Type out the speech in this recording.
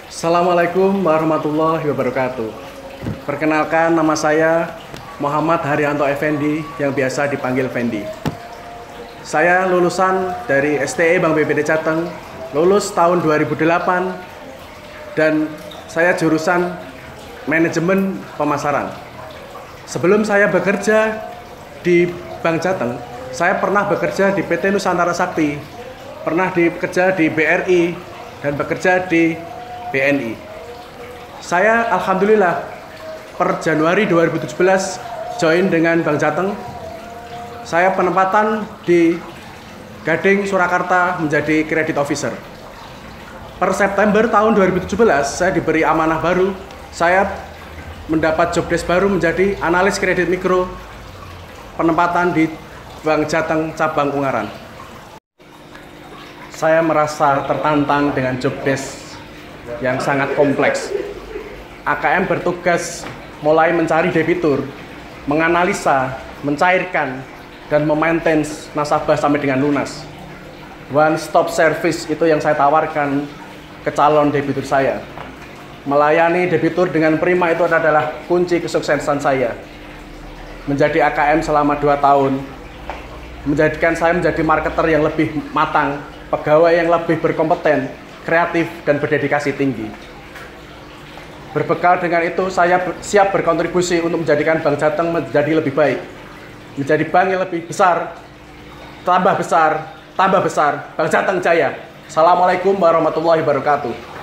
Assalamualaikum warahmatullahi wabarakatuh. Perkenalkan, nama saya Muhammad Haryanto Effendi yang biasa dipanggil Fendi. Saya lulusan dari STE Bank BPD Jateng, lulus tahun 2008 dan saya jurusan manajemen pemasaran. Sebelum saya bekerja di Bank Jateng, saya pernah bekerja di PT Nusantara Sakti, pernah bekerja di BRI dan bekerja di BNI. Saya alhamdulillah per Januari 2017 join dengan Bank Jateng. Saya penempatan di Gading, Surakarta menjadi credit officer. Per September tahun 2017 saya diberi amanah baru. Saya mendapat job desk baru menjadi analis kredit mikro, penempatan di Bank Jateng cabang Ungaran. Saya merasa tertantang dengan job desk yang sangat kompleks. AKM bertugas mulai mencari debitur, menganalisa, mencairkan, dan memaintain nasabah sampai dengan lunas. One stop service itu yang saya tawarkan ke calon debitur saya. Melayani debitur dengan prima itu adalah kunci kesuksesan saya. Menjadi AKM selama 2 tahun, menjadikan saya menjadi marketer yang lebih matang, pegawai yang lebih berkompeten, kreatif, dan berdedikasi tinggi. Berbekal dengan itu, saya siap berkontribusi untuk menjadikan Bank Jateng menjadi lebih baik, menjadi bank yang lebih besar, tambah besar, Bank Jateng Jaya. Assalamualaikum warahmatullahi wabarakatuh.